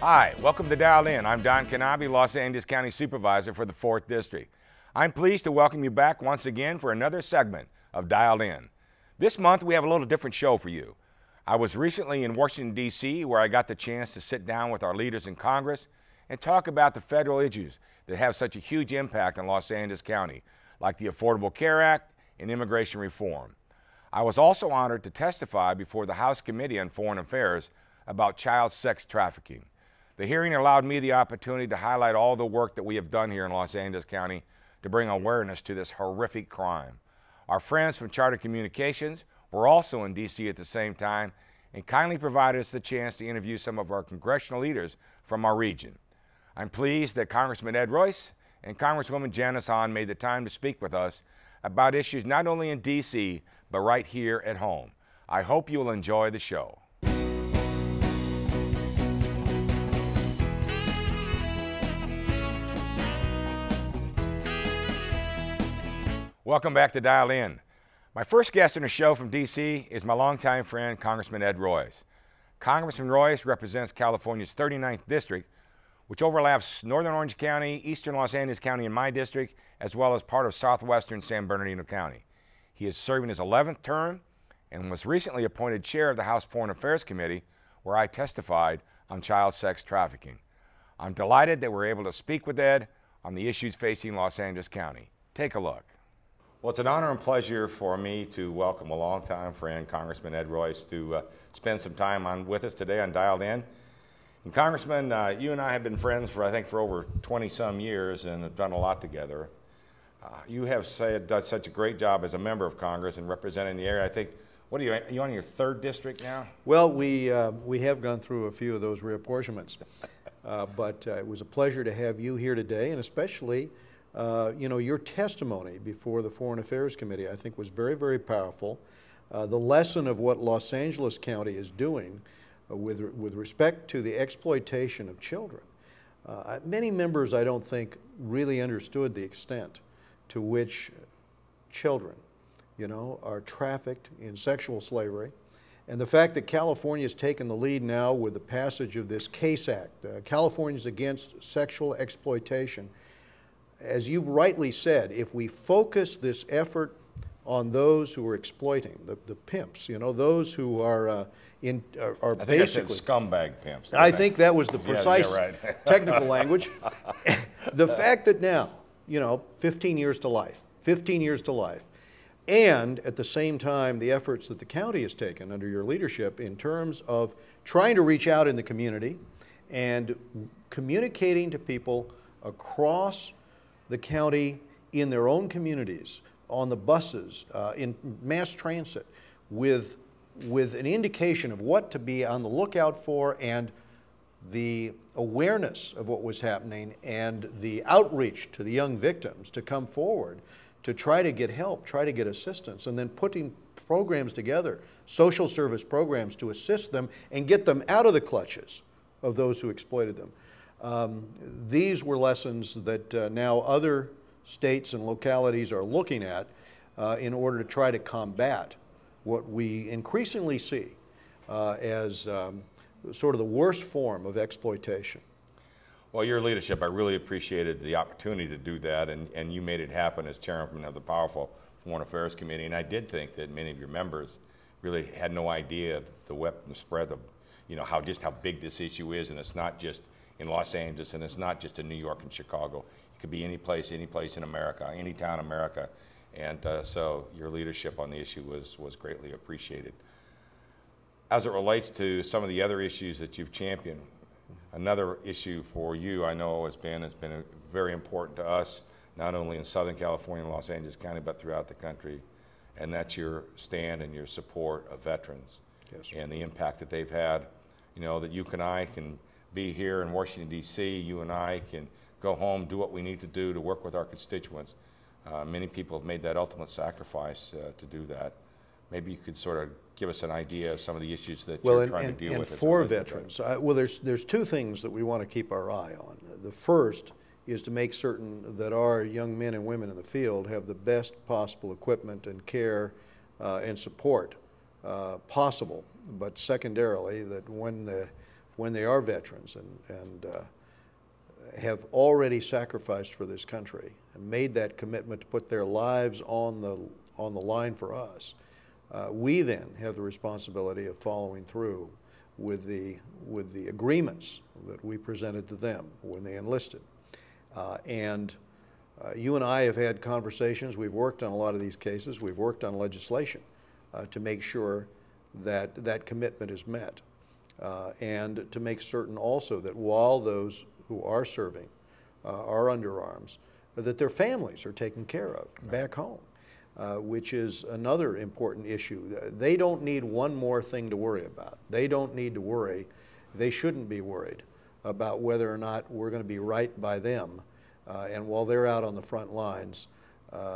Hi, welcome to Dial In. I'm Don Knabe, Los Angeles County Supervisor for the 4th District. I'm pleased to welcome you back once again for another segment of Dialed In. This month we have a little different show for you. I was recently in Washington, D.C., where I got the chance to sit down with our leaders in Congress and talk about the federal issues that have such a huge impact on Los Angeles County, like the Affordable Care Act and immigration reform. I was also honored to testify before the House Committee on Foreign Affairs about child sex trafficking. The hearing allowed me the opportunity to highlight all the work that we have done here in Los Angeles County to bring awareness to this horrific crime. Our friends from Charter Communications were also in D.C. at the same time and kindly provided us the chance to interview some of our congressional leaders from our region. I'm pleased that Congressman Ed Royce and Congresswoman Janice Hahn made the time to speak with us about issues not only in D.C., but right here at home. I hope you will enjoy the show. Welcome back to Dial In. My first guest on the show from D.C. is my longtime friend, Congressman Ed Royce. Congressman Royce represents California's 39th district, which overlaps northern Orange County, eastern Los Angeles County in my district, as well as part of southwestern San Bernardino County. He is serving his 11th term and was recently appointed chair of the House Foreign Affairs Committee, where I testified on child sex trafficking. I'm delighted that we're able to speak with Ed on the issues facing Los Angeles County. Take a look. Well, it's an honor and pleasure for me to welcome a longtime friend, Congressman Ed Royce, to spend some time with us today on Dialed In. And Congressman, you and I have been friends for, I think, for over 20-some years and have done a lot together. You have done such a great job as a member of Congress and representing the area. I think, what are you on your 3rd district now? Well, we have gone through a few of those reapportionments, but it was a pleasure to have you here today, and especially your testimony before the Foreign Affairs Committee, I think, was very, very powerful. The lesson of what Los Angeles County is doing with respect to the exploitation of children. Many members, I don't think, really understood the extent to which children, are trafficked in sexual slavery. And the fact that California has taken the lead now with the passage of this CASE Act, Californians Against Sexual Exploitation. As you rightly said, if we focus this effort on those who are exploiting, the pimps, those who are I think basically... I said scumbag pimps. I think that was the precise yeah, right. technical language. The fact that now, 15 years to life, and at the same time, the efforts that the county has taken under your leadership in terms of trying to reach out in the community and communicating to people across the county in their own communities, on the buses, in mass transit, with an indication of what to be on the lookout for and the awareness of what was happening and the outreach to the young victims to come forward to try to get help, try to get assistance, and then putting programs together, social service programs to assist them and get them out of the clutches of those who exploited them. These were lessons that now other states and localities are looking at in order to try to combat what we increasingly see as sort of the worst form of exploitation. Well, your leadership, I really appreciated the opportunity to do that, and you made it happen as chairman of the powerful Foreign Affairs Committee. And I did think that many of your members really had no idea the spread of, how big this issue is, and it's not just in Los Angeles, and it's not just in New York and Chicago. It could be any place in America, any town in America. And so your leadership on the issue was greatly appreciated. As it relates to some of the other issues that you've championed, another issue for you I know has been very important to us, not only in Southern California and Los Angeles County, but throughout the country, and that's your stand and your support of veterans. Yes. And the impact that they've had, that you and I can be here in Washington, D.C., you and I can go home, do what we need to do to work with our constituents. Many people have made that ultimate sacrifice to do that. Maybe you could sort of give us an idea of some of the issues that you're trying to deal with. And for veterans, well, there's two things that we want to keep our eye on. The first is to make certain that our young men and women in the field have the best possible equipment and care and support possible. But secondarily, that when when they are veterans and have already sacrificed for this country and made that commitment to put their lives on the line for us, we then have the responsibility of following through with the agreements that we presented to them when they enlisted. You and I have had conversations. We've worked on a lot of these cases. We've worked on legislation to make sure that that commitment is met, and to make certain also that while those who are serving are under arms, that their families are taken care of back home, which is another important issue. They don't need one more thing to worry about. They don't need to worry. They shouldn't be worried about whether or not we're going to be right by them. And while they're out on the front lines,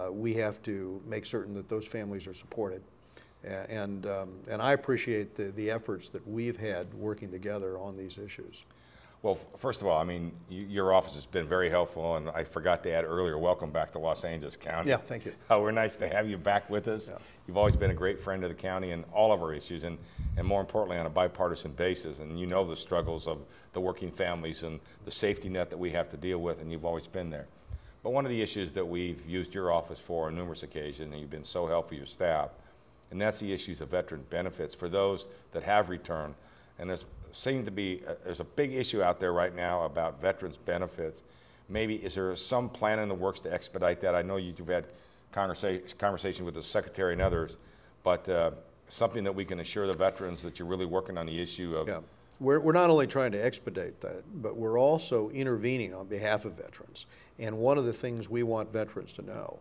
we have to make certain that those families are supported. And I appreciate the efforts that we've had working together on these issues. Well, first of all, I mean, your office has been very helpful, and I forgot to add earlier, welcome back to Los Angeles County. Yeah, thank you. We're nice to have you back with us. Yeah. You've always been a great friend of the county and all of our issues, and more importantly, on a bipartisan basis. And you know the struggles of the working families and the safety net that we have to deal with, and you've always been there. But one of the issues that we've used your office for on numerous occasions, and you've been so helpful, your staff, and that's the issues of veteran benefits for those that have returned. And there's a big issue out there right now about veterans benefits. Maybe is there some plan in the works to expedite that? I know you've had conversation with the secretary and others, but something that we can assure the veterans that you're really working on the issue of. Yeah. We're not only trying to expedite that, but we're also intervening on behalf of veterans. And one of the things we want veterans to know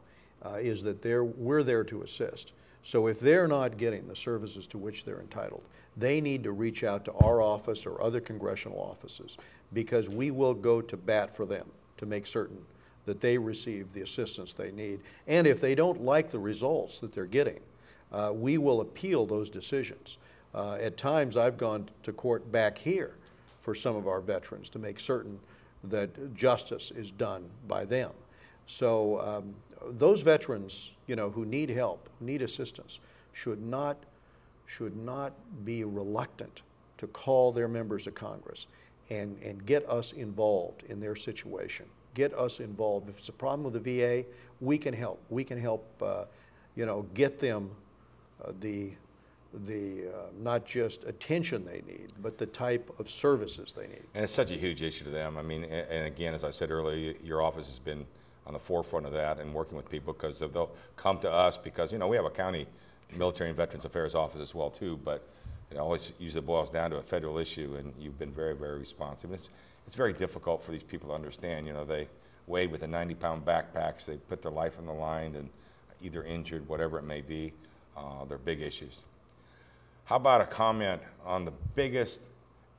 is that we're there to assist. So if they're not getting the services to which they're entitled, they need to reach out to our office or other congressional offices, because we will go to bat for them to make certain that they receive the assistance they need. And if they don't like the results that they're getting, we will appeal those decisions. At times I've gone to court back here for some of our veterans to make certain that justice is done by them. So those veterans, you know, who need help, need assistance, should not be reluctant to call their members of Congress and get us involved in their situation. Get us involved. If it's a problem with the VA, we can help. We can help, you know, get them the not just attention they need, but the type of services they need. And it's such a huge issue to them. I mean, and again, as I said earlier, your office has been on the forefront of that and working with people, because they'll come to us because, you know, we have a county military and veterans affairs office as well too, but it always usually boils down to a federal issue, and you've been very, very responsive. It's very difficult for these people to understand. You know, they wade with the 90-pound backpacks, they put their life on the line and either injured, whatever it may be. They're big issues. How about a comment on the biggest,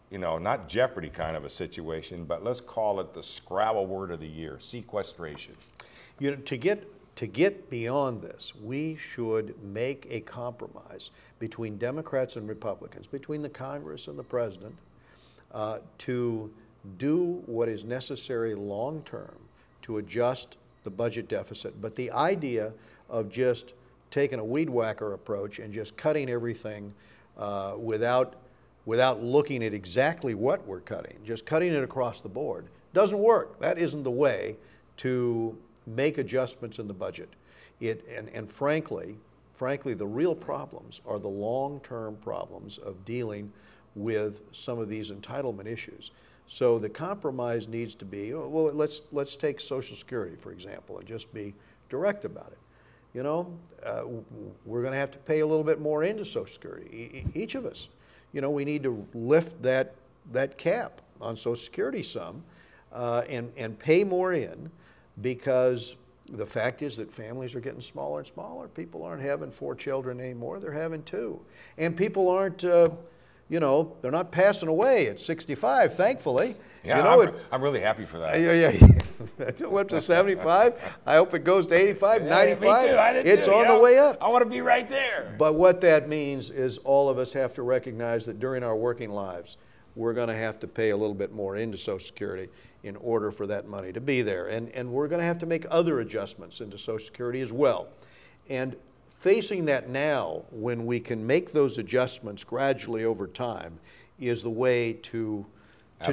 you know, not jeopardy kind of a situation, but let's call it the Scrabble word of the year, sequestration. You know, to get beyond this, we should make a compromise between Democrats and Republicans, between the Congress and the President, to do what is necessary long-term to adjust the budget deficit. But the idea of just taking a weed whacker approach and just cutting everything without looking at exactly what we're cutting, just cutting it across the board, doesn't work. That isn't the way to make adjustments in the budget. And frankly, the real problems are the long-term problems of dealing with some of these entitlement issues. So the compromise needs to be, well, let's take Social Security, for example, and just be direct about it. You know, we're going to have to pay a little bit more into Social Security, each of us. You know, we need to lift that cap on Social Security some and pay more in, because the fact is that families are getting smaller and smaller. People aren't having 4 children anymore, they're having 2. And people aren't, you know, they're not passing away at 65, thankfully. Yeah, you know, I'm really happy for that. Yeah. It went to 75. I hope it goes to 85, 95. Me too. I did it's too, on the way up. I want to be right there. But what that means is all of us have to recognize that during our working lives, we're going to have to pay a little bit more into Social Security in order for that money to be there. And we're going to have to make other adjustments into Social Security as well. And facing that now, when we can make those adjustments gradually over time, is the way to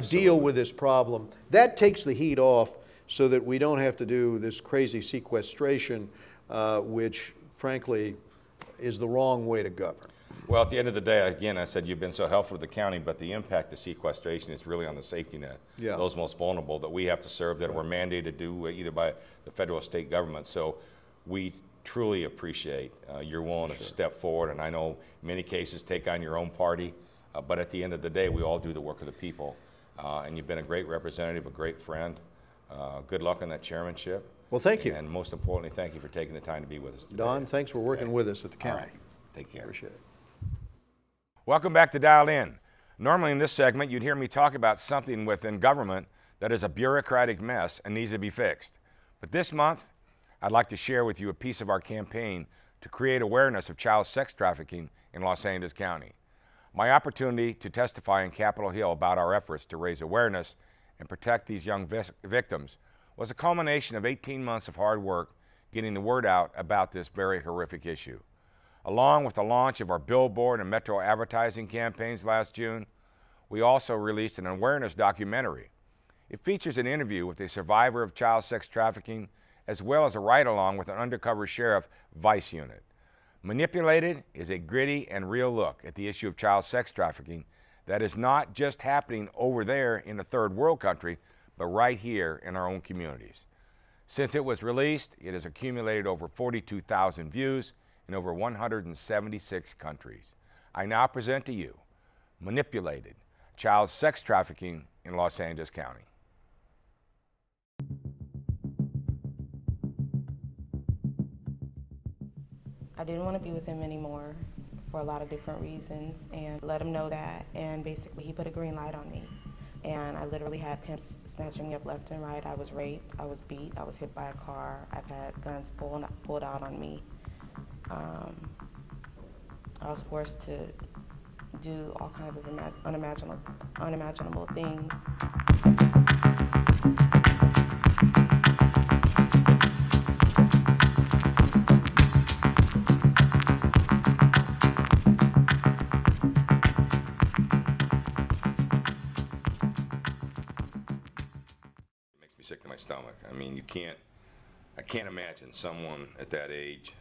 deal with this problem. That takes the heat off so that we don't have to do this crazy sequestration, which frankly is the wrong way to govern. Well, at the end of the day, again, I said you've been so helpful to the county, but the impact of sequestration is really on the safety net, those most vulnerable that we have to serve, that we're mandated to do either by the federal or state government. So we truly appreciate your willingness to step forward, and I know in many cases take on your own party, but at the end of the day, we all do the work of the people. And you've been a great representative, a great friend. Good luck on that chairmanship. Well, thank you. And most importantly, thank you for taking the time to be with us today. Don, thanks for working with us at the county. All right. Take care. Appreciate it. Welcome back to Dialed In. Normally in this segment, you'd hear me talk about something within government that is a bureaucratic mess and needs to be fixed. But this month, I'd like to share with you a piece of our campaign to create awareness of child sex trafficking in Los Angeles County. My opportunity to testify in Capitol Hill about our efforts to raise awareness and protect these young victims was a culmination of 18 months of hard work getting the word out about this very horrific issue. Along with the launch of our billboard and metro advertising campaigns last June, we also released an awareness documentary. It features an interview with a survivor of child sex trafficking, as well as a ride-along with an undercover sheriff vice unit. Manipulated is a gritty and real look at the issue of child sex trafficking that is not just happening over there in a third world country, but right here in our own communities. Since it was released, it has accumulated over 42,000 views in over 176 countries. I now present to you, Manipulated, Child Sex Trafficking in Los Angeles County. I didn't want to be with him anymore for a lot of different reasons, and let him know that, and basically he put a green light on me. And I literally had pimps snatching me up left and right. I was raped, I was beat, I was hit by a car, I've had guns pulled out on me. I was forced to do all kinds of unimaginable things. Sick to my stomach. I mean, I can't imagine someone at that age,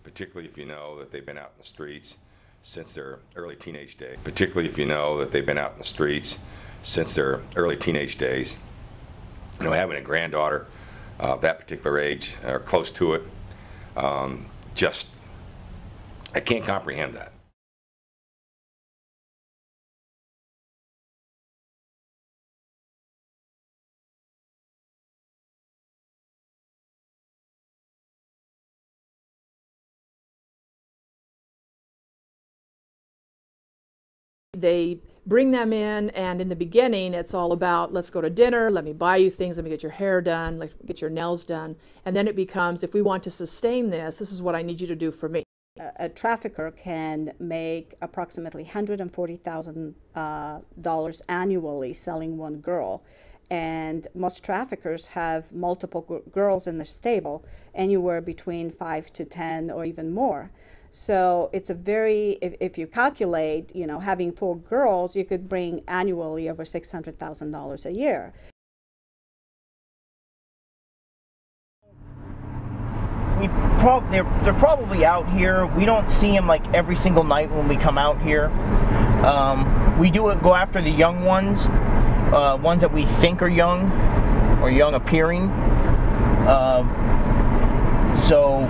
particularly if you know that they've been out in the streets since their early teenage days. You know, having a granddaughter of that particular age or close to it, I can't comprehend that. They bring them in, and in the beginning it's all about, let's go to dinner, let me buy you things, let me get your hair done, let me get your nails done. And then it becomes, if we want to sustain this is what I need you to do for me. A trafficker can make approximately $140,000 annually selling one girl. And most traffickers have multiple girls in their stable, anywhere between 5 to 10 or even more. So it's a very, if you calculate, you know, having 4 girls, you could bring annually over $600,000 a year. They're probably out here. We don't see them like every single night when we come out here. We do go after the young ones, ones that we think are young or young appearing. So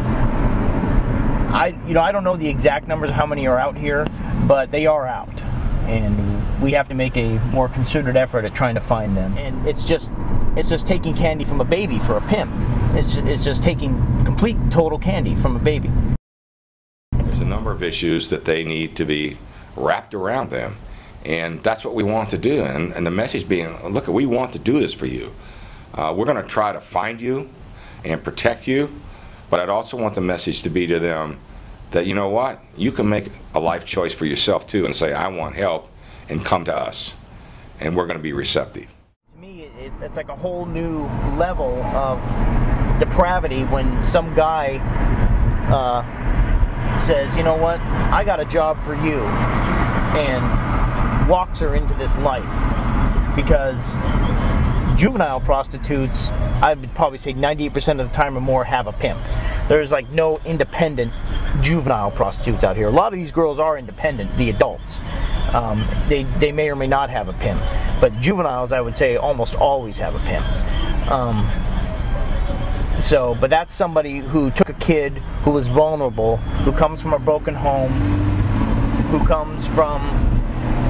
I don't know the exact numbers of how many are out here, but they are out, and we have to make a more concerted effort at trying to find them. And it's just taking candy from a baby for a pimp. It's just taking complete, total candy from a baby. There's a number of issues that they need to be wrapped around them, and that's what we want to do. And the message being, look, we want to do this for you. We're going to try to find you and protect you, but I'd also want the message to be to them that, you know what, you can make a life choice for yourself too and say, I want help, and come to us, and we're going to be receptive. To me, it's like a whole new level of depravity when some guy says, you know what, I got a job for you, and walks her into this life, because juvenile prostitutes, I would probably say 98% of the time or more, have a pimp. There's like no independent juvenile prostitutes out here. A lot of these girls are independent, the adults. They may or may not have a pimp, but juveniles, I would say, almost always have a pimp. But that's somebody who took a kid who was vulnerable, who comes from a broken home, who comes from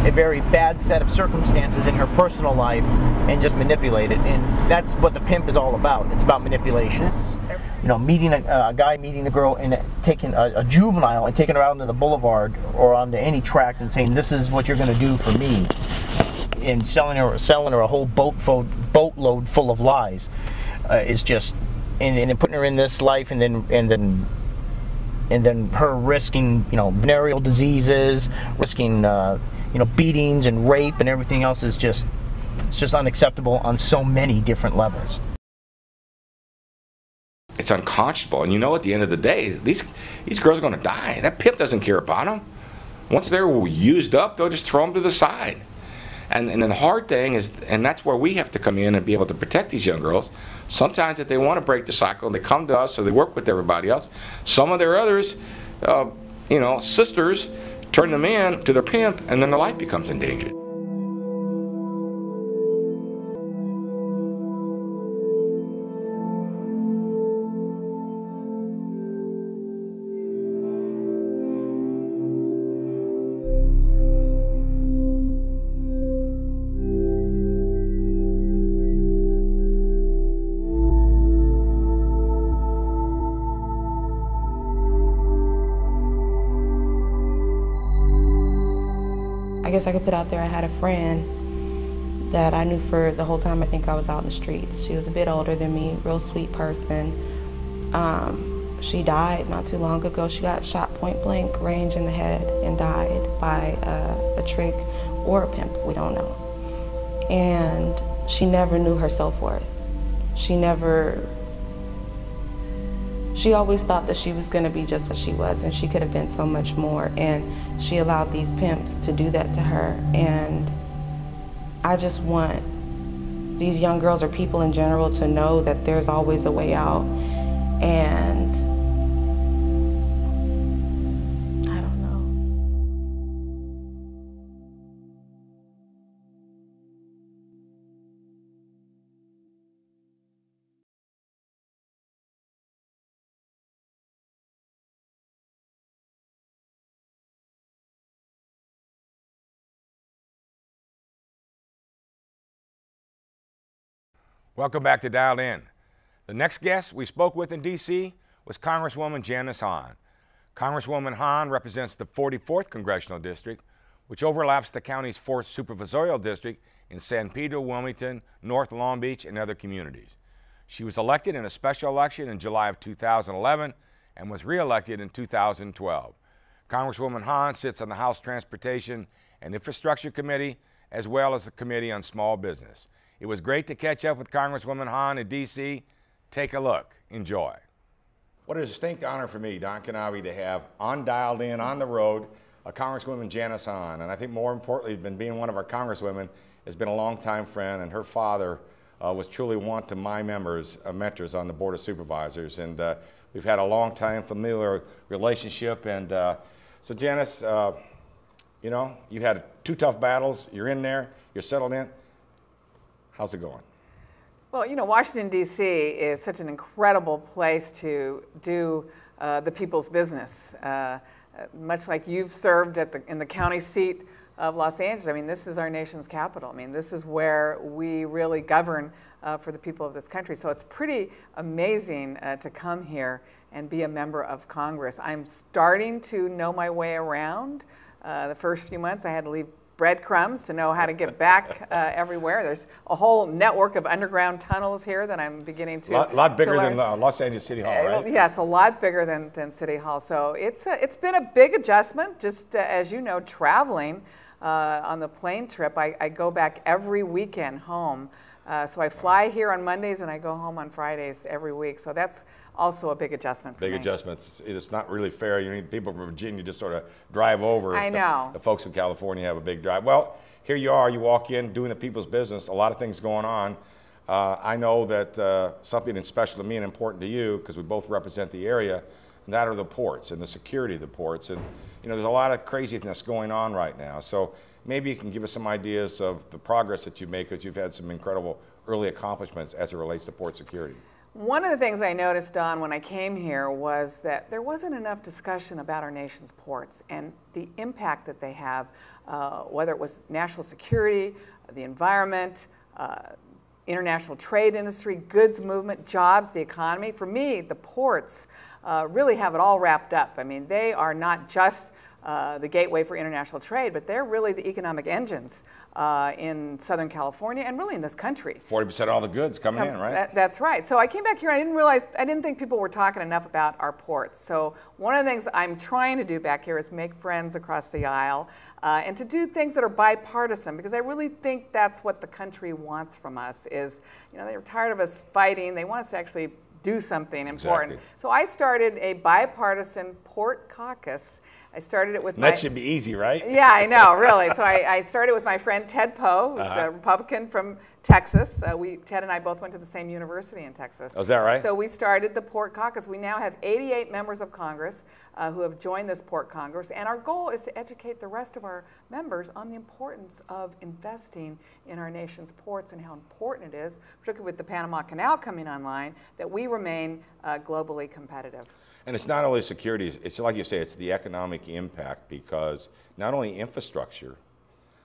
a very bad set of circumstances in her personal life, and just manipulate it. And that's what the pimp is all about. It's about manipulation. You know, meeting a guy meeting a girl and taking a juvenile and taking her out onto the boulevard or onto any tract and saying, "This is what you're going to do for me," and selling her a whole boatload full of lies is just, and then putting her in this life, and then her risking, you know, venereal diseases, risking you know, beatings and rape and everything else is just, it's just unacceptable on so many different levels. It's unconscionable, and you know, at the end of the day, these girls are going to die. That pimp doesn't care about them. Once they're used up, they'll just throw them to the side. And then the hard thing is, and that's where we have to come in and be able to protect these young girls. Sometimes if they want to break the cycle, they come to us, or they work with everybody else. Some of their others, you know, sisters, turn them in to their pimp, and then their life becomes endangered. I guess I could put out there I had a friend that I knew for the whole time I think I was out in the streets. She was a bit older than me, real sweet person. She died not too long ago. She got shot point blank range in the head and died by a trick or a pimp, we don't know. And she never knew her self-worth. She always thought that she was going to be just what she was, and she could have been so much more, and she allowed these pimps to do that to her. And I just want these young girls, or people in general, to know that there's always a way out. And I don't know. Welcome back to Dialed In. The next guest we spoke with in D.C. was Congresswoman Janice Hahn. Congresswoman Hahn represents the 44th Congressional District, which overlaps the county's 4th Supervisorial District in San Pedro, Wilmington, North Long Beach, and other communities. She was elected in a special election in July of 2011 and was re-elected in 2012. Congresswoman Hahn sits on the House Transportation and Infrastructure Committee, as well as the Committee on Small Business. It was great to catch up with Congresswoman Hahn in D.C. Take a look. Enjoy. What a distinct honor for me, Don Knabe, to have on Dialed In, on the road, a Congresswoman Janice Hahn. And I think more importantly than being one of our Congresswomen, has been a longtime friend, and her father was truly one of my mentors on the Board of Supervisors. And we've had a long time familiar relationship. And so Janice, you know, you've had 2 tough battles. You're in there. You're settled in. How's it going? Well, you know, Washington, D.C. is such an incredible place to do the people's business. Much like you've served in the county seat of Los Angeles, I mean, this is our nation's capital. I mean, this is where we really govern for the people of this country. So it's pretty amazing to come here and be a member of Congress. I'm starting to know my way around. The first few months I had to leave breadcrumbs to know how to get back everywhere. There's a whole network of underground tunnels here that I'm beginning to lot bigger than Los Angeles City Hall, right? Yes, a lot bigger than City Hall. So it's been a big adjustment. Just as you know, traveling on the plane trip, I go back every weekend home So I fly here on Mondays and I go home on Fridays every week. So that's also a big adjustment for me. Big adjustments. It's not really fair. You need people from Virginia just sort of drive over. I know. The folks in California have a big drive. Well, here you are. You walk in doing the people's business. A lot of things going on. I know that something that's special to me and important to you, because we both represent the area, and that are the ports and the security of the ports. And you know, there's a lot of craziness going on right now. So maybe you can give us some ideas of the progress that you've made, because you've had some incredible early accomplishments as it relates to port security. One of the things I noticed, Don, when I came here was that there wasn't enough discussion about our nation's ports and the impact that they have, whether it was national security, the environment, international trade industry, goods movement, jobs, the economy. For me, the ports really have it all wrapped up. I mean, they are not just the gateway for international trade, but they're really the economic engines in Southern California and really in this country. 40% of all the goods coming in, right? That's right. So I came back here and I didn't think people were talking enough about our ports. So one of the things I'm trying to do back here is make friends across the aisle and to do things that are bipartisan, because I really think that's what the country wants from us is, you know, they're tired of us fighting. They want us to actually do something important. Exactly. So I started a bipartisan port caucus. I started it with That should be easy, right? Yeah, I know, really. So I started with my friend Ted Poe, who's a Republican from Texas. Ted and I both went to the same university in Texas. Oh, is that right? So we started the Port Caucus. We now have 88 members of Congress who have joined this Port Congress, and our goal is to educate the rest of our members on the importance of investing in our nation's ports and how important it is, particularly with the Panama Canal coming online, that we remain globally competitive. And it's not only security, it's like you say, it's the economic impact, because not only infrastructure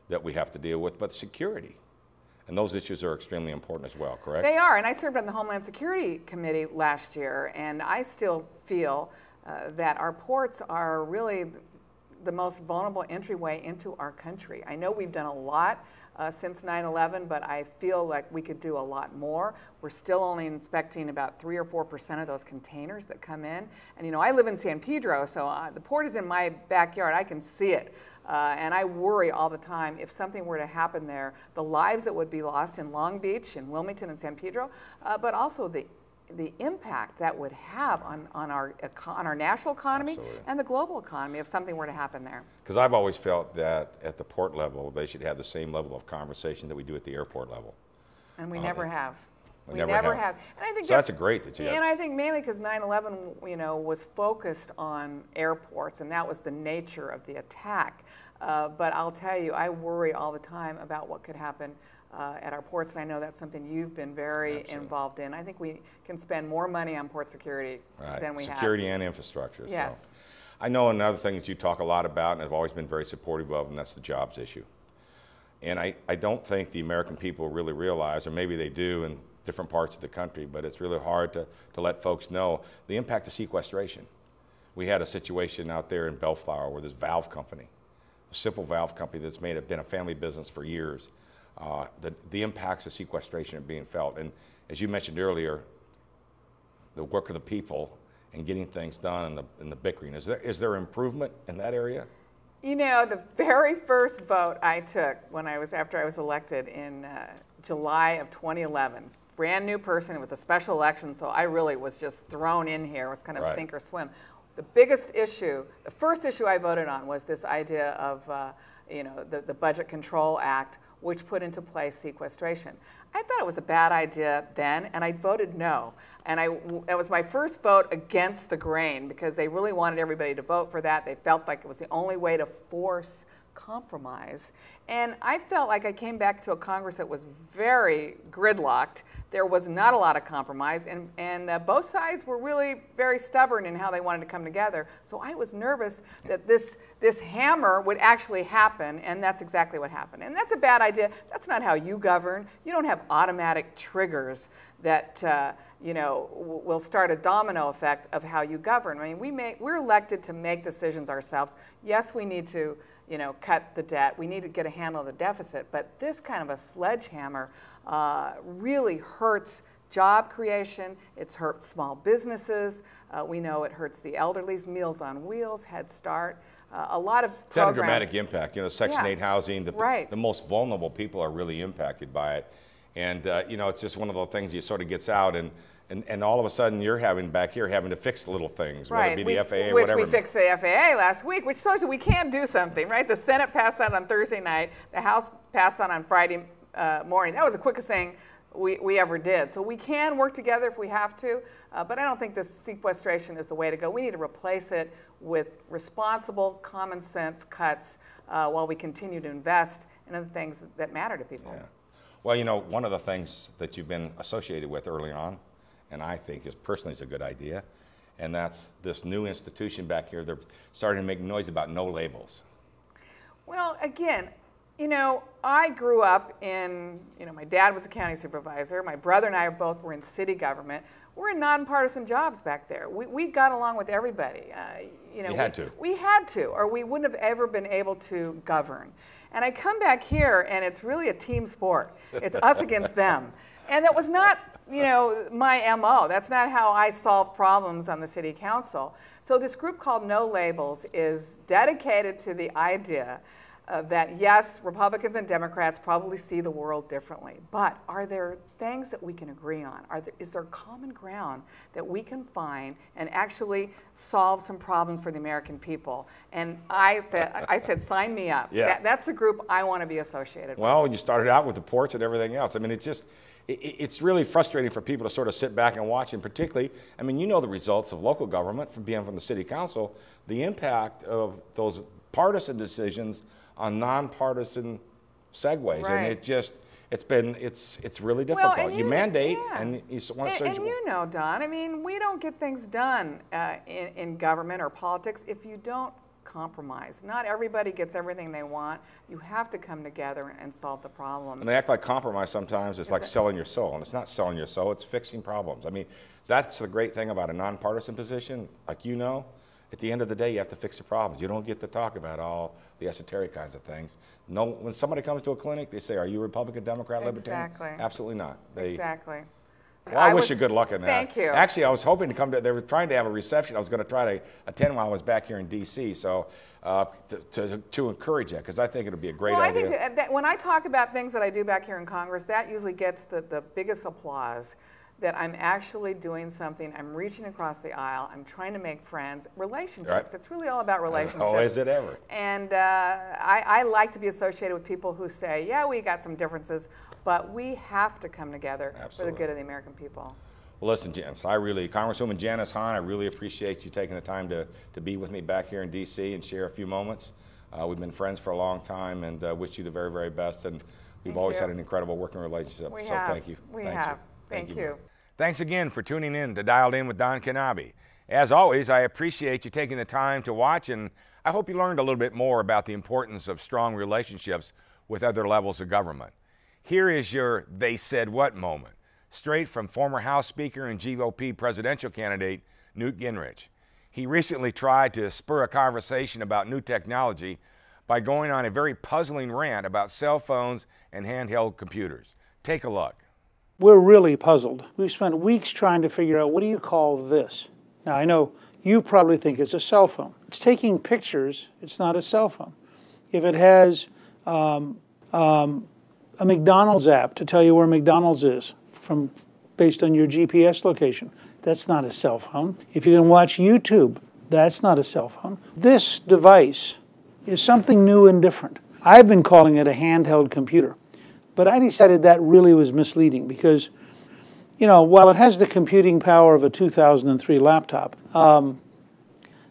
that we have to deal with, but security. And those issues are extremely important as well, correct? They are, and I served on the Homeland Security Committee last year, and I still feel that our ports are really the most vulnerable entryway into our country. I know we've done a lot since 9/11, but I feel like we could do a lot more. We're still only inspecting about 3 or 4% of those containers that come in. And you know, I live in San Pedro, so the port is in my backyard. I can see it. And I worry all the time if something were to happen there, the lives that would be lost in Long Beach and Wilmington and San Pedro, but also the impact that would have on our national economy Absolutely. and the global economy if something were to happen there. Because I've always felt that at the port level, they should have the same level of conversation that we do at the airport level. And we never have. We We never never have. have. And I think So that's a great that you And have. I think mainly because 9/11, you know, was focused on airports, and that was the nature of the attack. But I'll tell you, I worry all the time about what could happen at our ports, and I know that's something you've been very Absolutely. involved in. I think we can spend more money on port security than we have. Security and infrastructure. Yes. So. I know another thing that you talk a lot about and have always been very supportive of, and that's the jobs issue. And I don't think the American people really realize, or maybe they do in different parts of the country, but it's really hard to let folks know the impact of sequestration. We had a situation out there in Bellflower where this valve company, a simple valve company that's been a family business for years, the impacts of sequestration are being felt. And as you mentioned earlier, the work of the people and getting things done and the bickering. Is there improvement in that area? You know, the very first vote I took after I was elected in July of 2011, brand new person, it was a special election, so I really was just thrown in here. It was kind of Right. sink or swim. The biggest issue, the first issue I voted on was this idea of, you know, the Budget Control Act, which put into place sequestration. I thought it was a bad idea then, and I voted no. And that was my first vote against the grain, because they really wanted everybody to vote for that. They felt like it was the only way to force compromise. And I felt like I came back to a Congress that was very gridlocked. There was not a lot of compromise, and both sides were really very stubborn in how they wanted to come together. So I was nervous that this hammer would actually happen, and that's exactly what happened. And that's a bad idea. That's not how you govern. You don't have automatic triggers that you know, will start a domino effect of how you govern. I mean, we're elected to make decisions ourselves. Yes, we need to, you know, cut the debt. We need to get a handle on the deficit. But this kind of a sledgehammer really hurts job creation. It's hurt small businesses. We know it hurts the elderly's, Meals on Wheels, Head Start. A lot of It's had a programs. dramatic impact. You know, Section Yeah. 8 housing, Right. the most vulnerable people are really impacted by it. And, you know, it's just one of those things you sort of gets out, and all of a sudden you're having to fix the little things, whether it be the FAA or which whatever. we fixed the FAA last week, which shows that we can do something, right? The Senate passed that on Thursday night. The House passed that on Friday morning. That was the quickest thing we ever did. So we can work together if we have to, but I don't think this sequestration is the way to go. We need to replace it with responsible, common sense cuts while we continue to invest in the things that matter to people. Yeah. Well, you know, one of the things that you've been associated with early on, and I think is personally is a good idea, and that's this new institution back here. They're starting to make noise about no labels. Well, again, you know, I grew up in, you know, my dad was a county supervisor. My brother and I both were in city government. We're in nonpartisan jobs back there. We got along with everybody. You know, you had to. We had to, or we wouldn't have ever been able to govern. And I come back here, and it's really a team sport. It's us against them. And that was not, you know, my MO. That's not how I solve problems on the city council. So this group called No Labels is dedicated to the idea that, yes, Republicans and Democrats probably see the world differently, but are there things that we can agree on? Is there common ground that we can find and actually solve some problems for the American people? And I said, sign me up. Yeah. That's a group I want to be associated with. Well, you started out with the ports and everything else. I mean, it's just, it's really frustrating for people to sort of sit back and watch, and particularly, I mean, you know the results of local government from being from the city council, the impact of those partisan decisions on nonpartisan segues, Right. and it's really difficult. Well, you mandate, yeah. and you want to. And you know, Don, I mean, we don't get things done in government or politics if you don't compromise. Not everybody gets everything they want. You have to come together and solve the problem. And they act like compromise sometimes. It's like selling your soul, and it's not selling your soul. It's fixing problems. I mean, that's the great thing about a nonpartisan position. Like, you know, at the end of the day, you have to fix the problems. You don't get to talk about all the esoteric kinds of things. No, when somebody comes to a clinic, they say, "Are you Republican, Democrat, Libertarian?" Exactly. Absolutely not. Exactly. Well, I wish you good luck in that. Thank you. Actually, I was hoping to come to. They were trying to have a reception. I was going to try to attend while I was back here in D.C. So to encourage that, because I think it would be a great idea. I think that when I talk about things that I do back here in Congress, that usually gets the biggest applause. That I'm actually doing something, I'm reaching across the aisle, I'm trying to make friends, relationships. Right. It's really all about relationships. Oh, is it ever? And I like to be associated with people who say, yeah, we got some differences, but we have to come together for the good of the American people. Well, listen, Janice, Congresswoman Janice Hahn, I really appreciate you taking the time to be with me back here in D.C. and share a few moments. We've been friends for a long time, and wish you the very, very best. And we've always had an incredible working relationship. We so have. Thank you. We have. Thank you. Thanks again for tuning in to Dialed In with Don Knabe. As always, I appreciate you taking the time to watch, and I hope you learned a little bit more about the importance of strong relationships with other levels of government. Here is your "they said what" moment, straight from former House Speaker and GOP presidential candidate Newt Gingrich. He recently tried to spur a conversation about new technology by going on a very puzzling rant about cell phones and handheld computers. Take a look. We're really puzzled. We've spent weeks trying to figure out, what do you call this? Now, I know you probably think it's a cell phone. It's taking pictures. It's not a cell phone. If it has a McDonald's app to tell you where McDonald's is based on your GPS location, that's not a cell phone. If you can watch YouTube, that's not a cell phone. This device is something new and different. I've been calling it a handheld computer. But I decided that really was misleading because, you know, while it has the computing power of a 2003 laptop,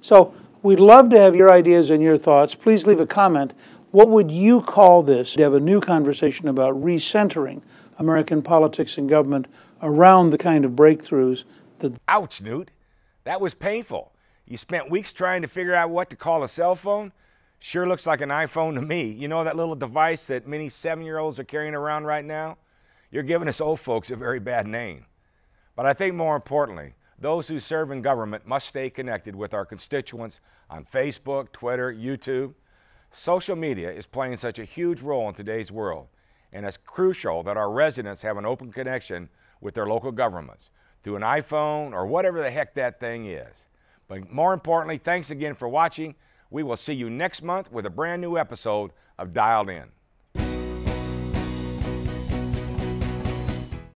so we'd love to have your ideas and your thoughts. Please leave a comment. What would you call this? To have a new conversation about recentering American politics and government around the kind of breakthroughs that... Ouch, Newt. That was painful. You spent weeks trying to figure out what to call a cell phone? Sure looks like an iPhone to me. You know that little device that many 7-year-olds are carrying around right now? You're giving us old folks a very bad name. But I think more importantly, those who serve in government must stay connected with our constituents on Facebook, Twitter, YouTube. Social media is playing such a huge role in today's world, and it's crucial that our residents have an open connection with their local governments through an iPhone or whatever the heck that thing is. But more importantly, thanks again for watching. We will see you next month with a brand new episode of Dialed In.